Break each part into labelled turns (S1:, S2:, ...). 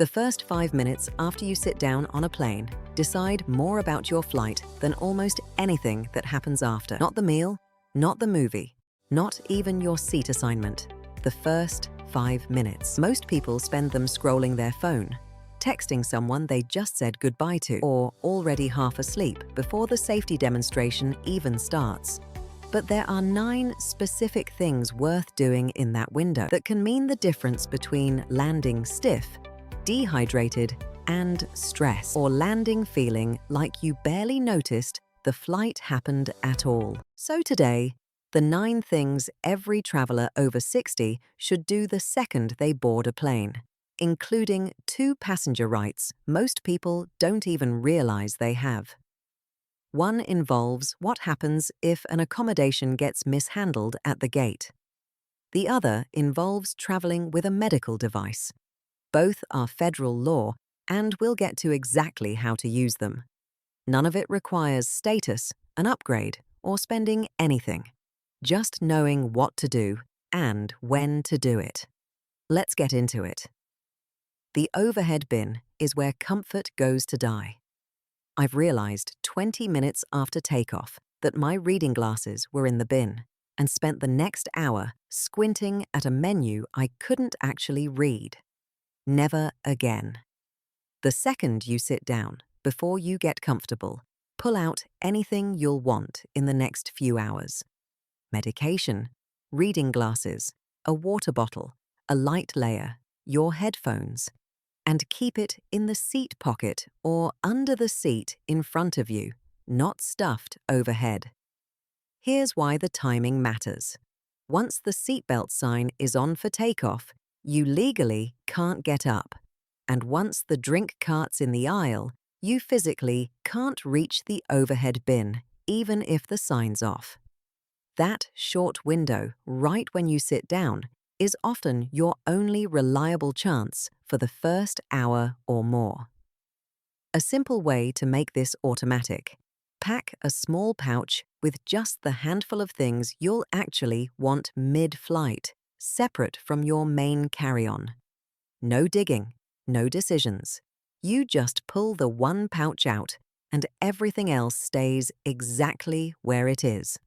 S1: The first 5 minutes after you sit down on a plane decide more about your flight than almost anything that happens after. Not the meal, not the movie, not even your seat assignment. The first 5 minutes. Most people spend them scrolling their phone, texting someone they just said goodbye to, or already half asleep before the safety demonstration even starts. But there are 9 specific things worth doing in that window that can mean the difference between landing stiff, dehydrated, and stressed, or landing feeling like you barely noticed the flight happened at all. So today, the 9 things every traveler over 60 should do the second they board a plane, including 2 passenger rights most people don't even realize they have. One involves what happens if an accommodation gets mishandled at the gate. The other involves traveling with a medical device. Both are federal law, and we'll get to exactly how to use them. None of it requires status, an upgrade, or spending anything. Just knowing what to do and when to do it. Let's get into it. The overhead bin is where comfort goes to die. I've realized 20 minutes after takeoff that my reading glasses were in the bin and spent the next hour squinting at a menu I couldn't actually read. Never again. The second you sit down, before you get comfortable, pull out anything you'll want in the next few hours. Medication, reading glasses, a water bottle, a light layer, your headphones, and keep it in the seat pocket or under the seat in front of you, not stuffed overhead. Here's why the timing matters. Once the seatbelt sign is on for takeoff, you legally can't get up, and once the drink cart's in the aisle, you physically can't reach the overhead bin, even if the sign's off. That short window, right when you sit down, is often your only reliable chance for the first hour or more. A simple way to make this automatic: pack a small pouch with just the handful of things you'll actually want mid-flight, separate from your main carry-on. No digging, no decisions. You just pull the one pouch out and everything else stays exactly where it is.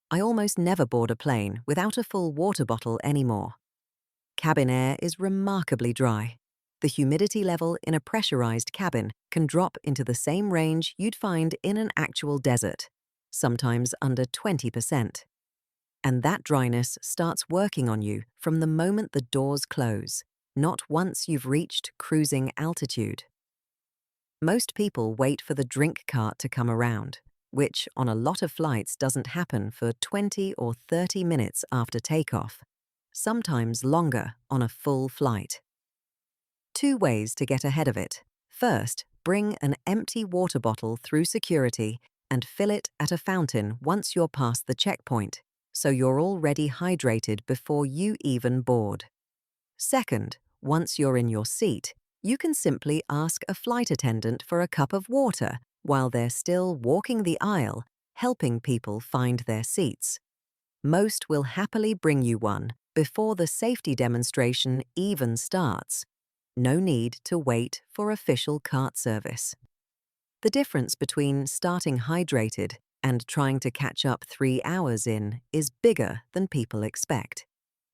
S1: I almost never board a plane without a full water bottle anymore. Cabin air is remarkably dry. The humidity level in a pressurized cabin can drop into the same range you'd find in an actual desert, sometimes under 20%. And that dryness starts working on you from the moment the doors close, not once you've reached cruising altitude. Most people wait for the drink cart to come around, which on a lot of flights doesn't happen for 20 or 30 minutes after takeoff, sometimes longer on a full flight. 2 ways to get ahead of it. First, bring an empty water bottle through security and fill it at a fountain once you're past the checkpoint, so you're already hydrated before you even board. Second, once you're in your seat, you can simply ask a flight attendant for a cup of water while they're still walking the aisle, helping people find their seats. Most will happily bring you one before the safety demonstration even starts. No need to wait for official cart service. The difference between starting hydrated and trying to catch up 3 hours in is bigger than people expect,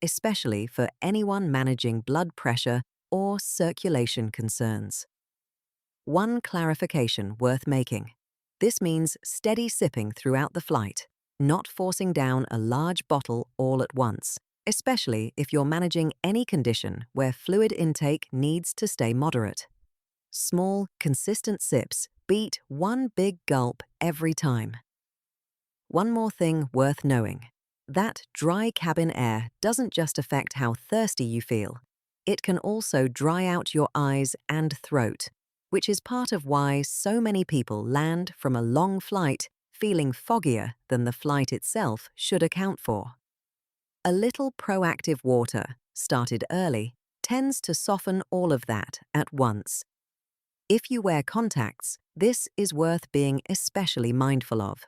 S1: especially for anyone managing blood pressure or circulation concerns. One clarification worth making. This means steady sipping throughout the flight, not forcing down a large bottle all at once, especially if you're managing any condition where fluid intake needs to stay moderate. Small, consistent sips beat one big gulp every time. One more thing worth knowing. That dry cabin air doesn't just affect how thirsty you feel. It can also dry out your eyes and throat, which is part of why so many people land from a long flight feeling foggier than the flight itself should account for. A little proactive water, started early, tends to soften all of that at once. If you wear contacts, this is worth being especially mindful of.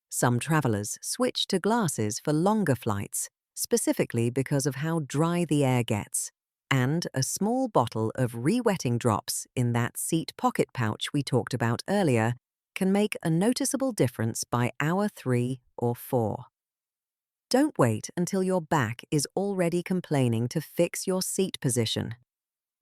S1: Some travelers switch to glasses for longer flights, specifically because of how dry the air gets, and a small bottle of re-wetting drops in that seat pocket pouch we talked about earlier can make a noticeable difference by hour 3 or 4. Don't wait until your back is already complaining to fix your seat position.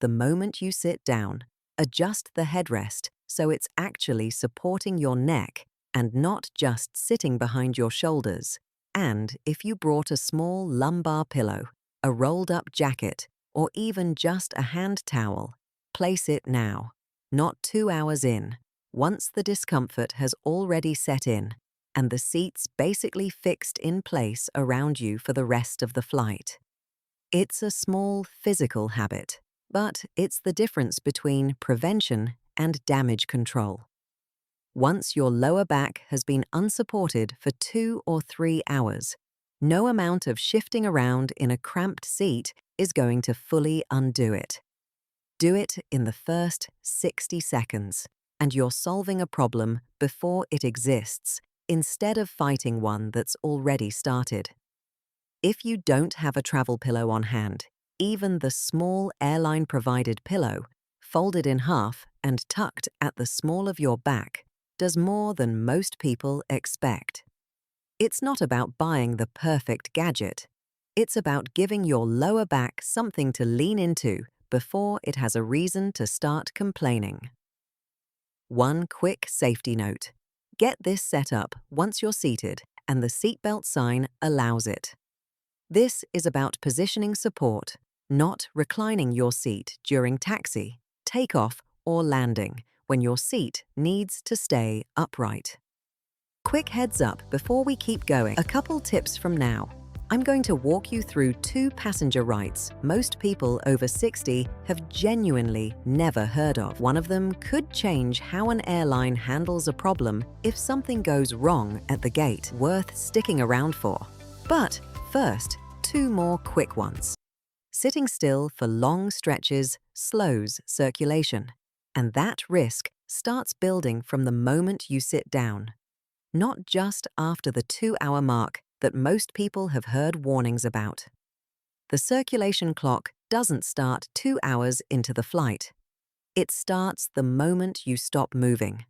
S1: The moment you sit down, adjust the headrest so it's actually supporting your neck and not just sitting behind your shoulders. And if you brought a small lumbar pillow, a rolled-up jacket, or even just a hand towel, place it now, not 2 hours in, once the discomfort has already set in and the seat's basically fixed in place around you for the rest of the flight. It's a small physical habit, but it's the difference between prevention and damage control. Once your lower back has been unsupported for 2 or 3 hours, no amount of shifting around in a cramped seat is going to fully undo it. Do it in the first 60 seconds, and you're solving a problem before it exists, instead of fighting one that's already started. If you don't have a travel pillow on hand, even the small airline-provided pillow, folded in half and tucked at the small of your back, does more than most people expect. It's not about buying the perfect gadget. It's about giving your lower back something to lean into before it has a reason to start complaining. One quick safety note. Get this set up once you're seated and the seatbelt sign allows it. This is about positioning support, not reclining your seat during taxi, takeoff, or landing when your seat needs to stay upright. Quick heads up before we keep going. A couple tips from now. I'm going to walk you through 2 passenger rights most people over 60 have genuinely never heard of. One of them could change how an airline handles a problem if something goes wrong at the gate, worth sticking around for. But first, 2 more quick ones. Sitting still for long stretches slows circulation, and that risk starts building from the moment you sit down, not just after the 2-hour mark that most people have heard warnings about. The circulation clock doesn't start 2 hours into the flight. It starts the moment you stop moving.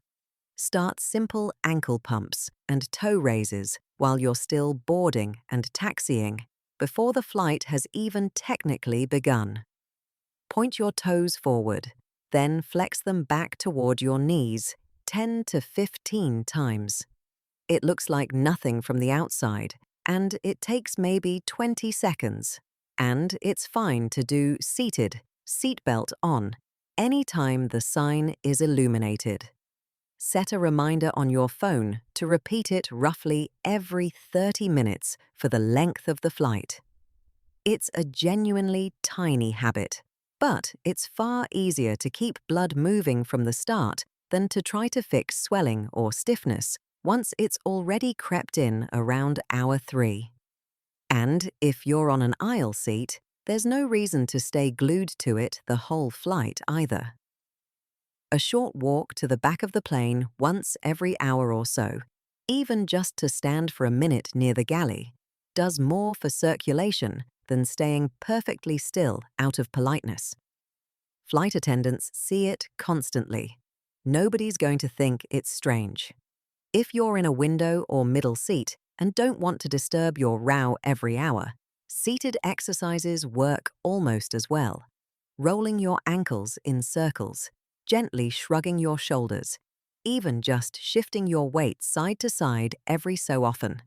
S1: Start simple ankle pumps and toe raises while you're still boarding and taxiing, before the flight has even technically begun. Point your toes forward, then flex them back toward your knees 10 to 15 times. It looks like nothing from the outside, and it takes maybe 20 seconds. And it's fine to do seated, seatbelt on, anytime the sign is illuminated. Set a reminder on your phone to repeat it roughly every 30 minutes for the length of the flight. It's a genuinely tiny habit, but it's far easier to keep blood moving from the start than to try to fix swelling or stiffness once it's already crept in around hour 3. And if you're on an aisle seat, there's no reason to stay glued to it the whole flight either. A short walk to the back of the plane once every hour or so, even just to stand for a minute near the galley, does more for circulation than staying perfectly still out of politeness. Flight attendants see it constantly. Nobody's going to think it's strange. If you're in a window or middle seat and don't want to disturb your row every hour, seated exercises work almost as well. Rolling your ankles in circles, gently shrugging your shoulders, even just shifting your weight side to side every so often.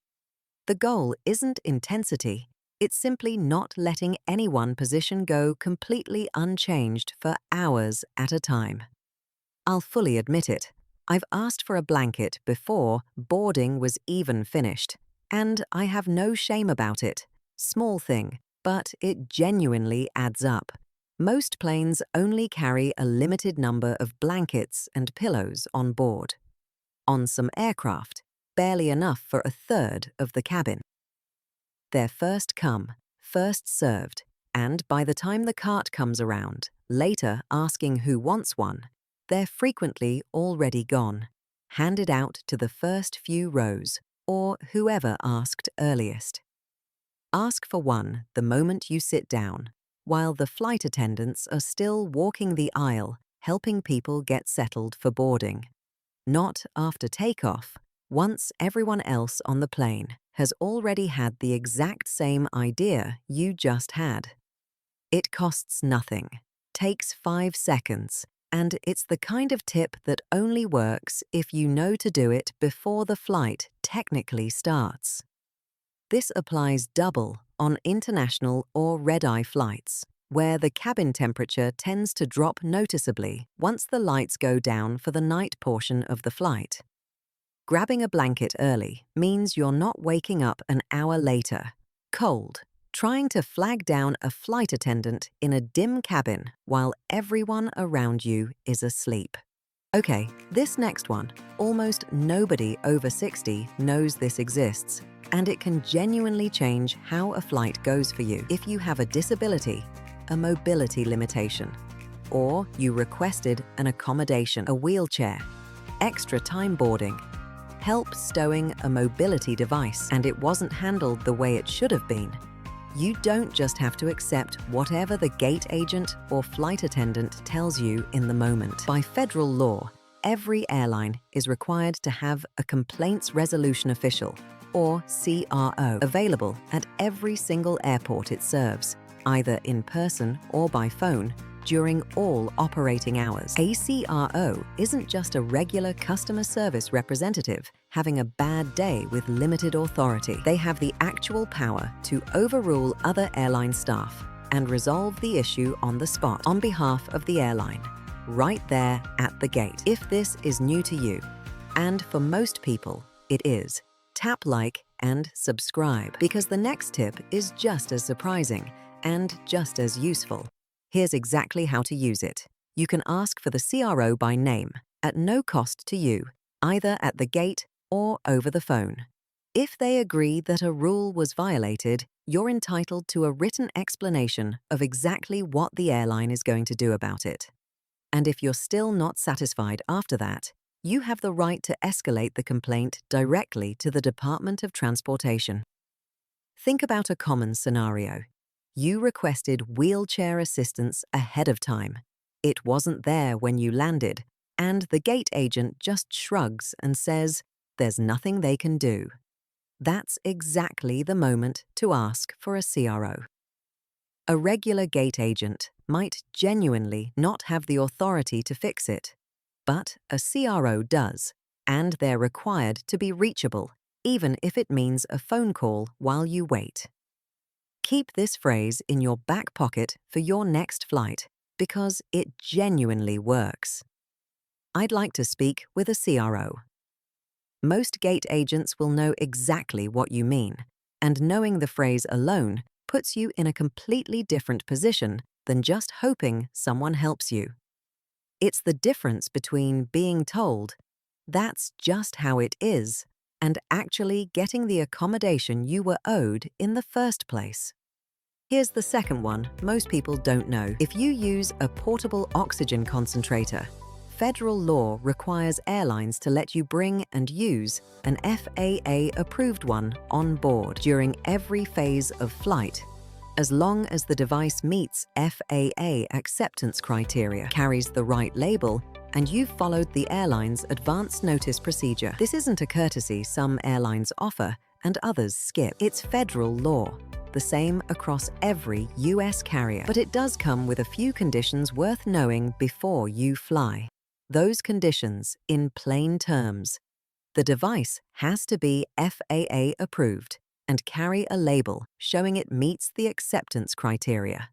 S1: The goal isn't intensity, it's simply not letting any one position go completely unchanged for hours at a time. I'll fully admit it. I've asked for a blanket before boarding was even finished, and I have no shame about it. Small thing, but it genuinely adds up. Most planes only carry a limited number of blankets and pillows on board. On some aircraft, barely enough for a third of the cabin. They're first come, first served, and by the time the cart comes around, later asking who wants one, they're frequently already gone, handed out to the first few rows, or whoever asked earliest. Ask for one the moment you sit down, while the flight attendants are still walking the aisle, helping people get settled for boarding. Not after takeoff, once everyone else on the plane has already had the exact same idea you just had. It costs nothing, takes 5 seconds, and it's the kind of tip that only works if you know to do it before the flight technically starts. This applies double on international or red-eye flights, where the cabin temperature tends to drop noticeably once the lights go down for the night portion of the flight. Grabbing a blanket early means you're not waking up an hour later, cold, trying to flag down a flight attendant in a dim cabin while everyone around you is asleep. Okay, this next one, almost nobody over 60 knows this exists, and it can genuinely change how a flight goes for you if you have a disability, a mobility limitation, or you requested an accommodation, a wheelchair, extra time boarding, help stowing a mobility device, and it wasn't handled the way it should have been. You don't just have to accept whatever the gate agent or flight attendant tells you in the moment. By federal law, every airline is required to have a complaints resolution official, or CRO, available at every single airport it serves, either in person or by phone, during all operating hours. A CRO isn't just a regular customer service representative having a bad day with limited authority. They have the actual power to overrule other airline staff and resolve the issue on the spot on behalf of the airline, right there at the gate. If this is new to you, and for most people it is, tap like and subscribe, because the next tip is just as surprising and just as useful. Here's exactly how to use it. You can ask for the CRO by name, at no cost to you, either at the gate or over the phone. If they agree that a rule was violated, you're entitled to a written explanation of exactly what the airline is going to do about it. And if you're still not satisfied after that, you have the right to escalate the complaint directly to the Department of Transportation. Think about a common scenario. You requested wheelchair assistance ahead of time. It wasn't there when you landed, and the gate agent just shrugs and says, "There's nothing they can do." That's exactly the moment to ask for a CRO. A regular gate agent might genuinely not have the authority to fix it, but a CRO does, and they're required to be reachable, even if it means a phone call while you wait. Keep this phrase in your back pocket for your next flight, because it genuinely works. I'd like to speak with a CRO. Most gate agents will know exactly what you mean, and knowing the phrase alone puts you in a completely different position than just hoping someone helps you. It's the difference between being told, "That's just how it is," and actually getting the accommodation you were owed in the first place. Here's the second one most people don't know. If you use a portable oxygen concentrator, federal law requires airlines to let you bring and use an FAA-approved one on board during every phase of flight, as long as the device meets FAA acceptance criteria, carries the right label, and you've followed the airline's advance notice procedure. This isn't a courtesy some airlines offer and others skip. It's federal law, the same across every US carrier. But it does come with a few conditions worth knowing before you fly. Those conditions, in plain terms: the device has to be FAA approved and carry a label showing it meets the acceptance criteria.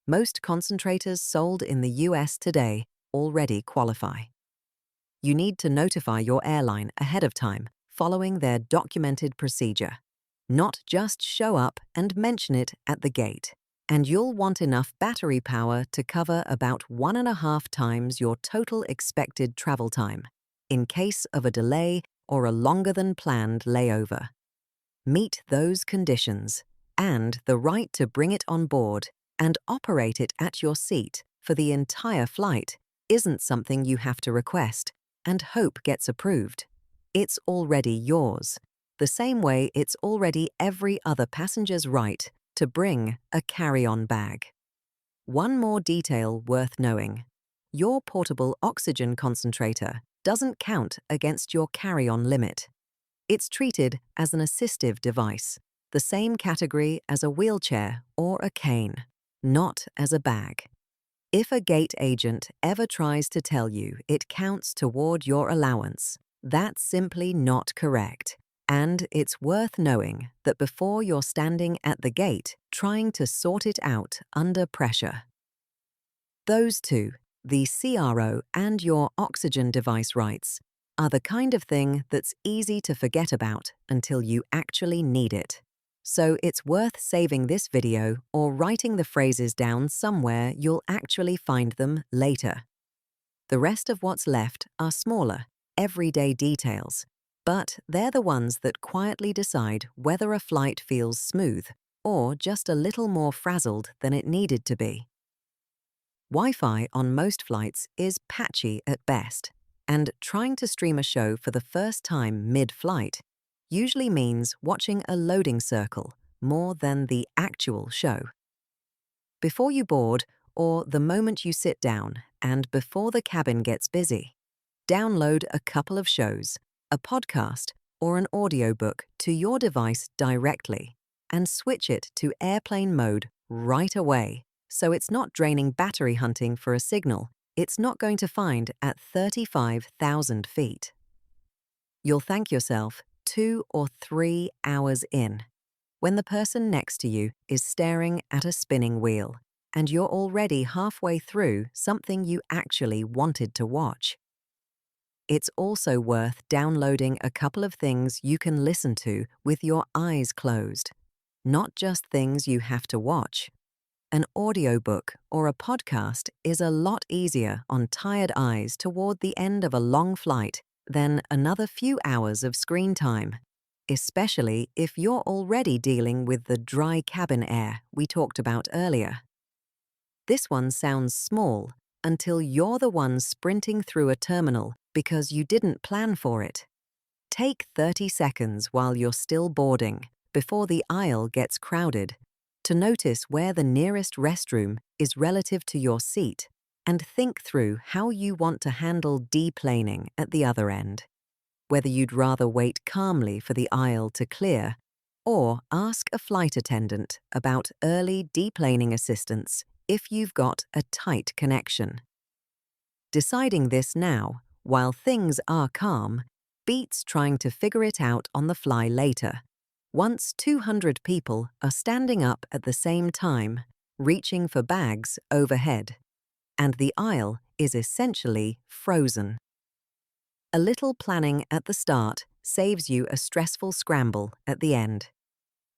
S1: Most concentrators sold in the US today already qualify. You need to notify your airline ahead of time, following their documented procedure. Not just show up and mention it at the gate. And you'll want enough battery power to cover about 1.5 times your total expected travel time, in case of a delay or a longer-than-planned layover. Meet those conditions, and the right to bring it on board and operate it at your seat for the entire flight isn't something you have to request and hope gets approved. It's already yours, the same way it's already every other passenger's right to bring a carry-on bag. One more detail worth knowing. Your portable oxygen concentrator doesn't count against your carry-on limit. It's treated as an assistive device, the same category as a wheelchair or a cane, not as a bag. If a gate agent ever tries to tell you it counts toward your allowance, that's simply not correct. And it's worth knowing that before you're standing at the gate trying to sort it out under pressure. Those two, the CRO and your oxygen device rights, are the kind of thing that's easy to forget about until you actually need it. So it's worth saving this video or writing the phrases down somewhere you'll actually find them later. The rest of what's left are smaller, everyday details, but they're the ones that quietly decide whether a flight feels smooth or just a little more frazzled than it needed to be. Wi-Fi on most flights is patchy at best, and trying to stream a show for the first time mid-flight usually means watching a loading circle more than the actual show. Before you board, or the moment you sit down, and before the cabin gets busy, download a couple of shows, a podcast, or an audiobook to your device directly, and switch it to airplane mode right away, so it's not draining battery hunting for a signal it's not going to find at 35,000 feet. You'll thank yourself 2 or 3 hours in, when the person next to you is staring at a spinning wheel, and you're already halfway through something you actually wanted to watch. It's also worth downloading a couple of things you can listen to with your eyes closed, not just things you have to watch. An audiobook or a podcast is a lot easier on tired eyes toward the end of a long flight than another few hours of screen time, especially if you're already dealing with the dry cabin air we talked about earlier. This one sounds small until you're the one sprinting through a terminal because you didn't plan for it. Take 30 seconds while you're still boarding, before the aisle gets crowded, to notice where the nearest restroom is relative to your seat and think through how you want to handle deplaning at the other end. Whether you'd rather wait calmly for the aisle to clear or ask a flight attendant about early deplaning assistance if you've got a tight connection. Deciding this now, while things are calm, beats trying to figure it out on the fly later, once 200 people are standing up at the same time, reaching for bags overhead, and the aisle is essentially frozen. A little planning at the start saves you a stressful scramble at the end.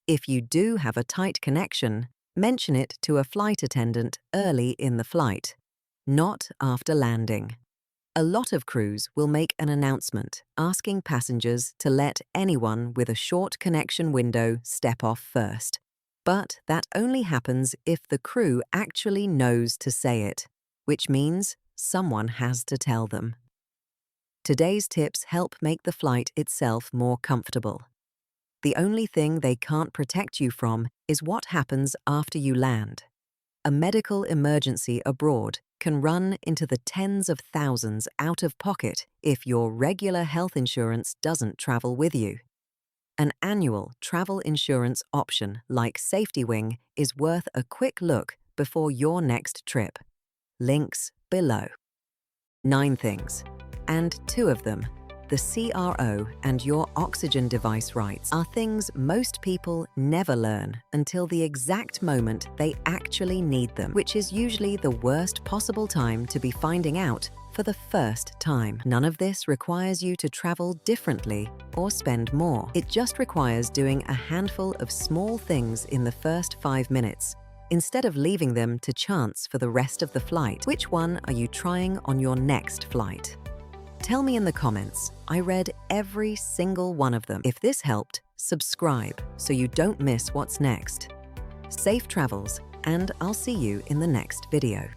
S1: If you do have a tight connection, mention it to a flight attendant early in the flight, not after landing. A lot of crews will make an announcement asking passengers to let anyone with a short connection window step off first. But that only happens if the crew actually knows to say it, which means someone has to tell them. Today's tips help make the flight itself more comfortable. The only thing they can't protect you from is what happens after you land. A medical emergency abroad can run into the tens of thousands out of pocket if your regular health insurance doesn't travel with you. An annual travel insurance option like Safety Wing is worth a quick look before your next trip. Links below. 9 things, and 2 of them, the CRO and your oxygen device rights, are things most people never learn until the exact moment they actually need them, which is usually the worst possible time to be finding out for the first time. None of this requires you to travel differently or spend more. It just requires doing a handful of small things in the first 5 minutes, instead of leaving them to chance for the rest of the flight. Which one are you trying on your next flight? Tell me in the comments. I read every single one of them. If this helped, subscribe so you don't miss what's next. Safe travels, and I'll see you in the next video.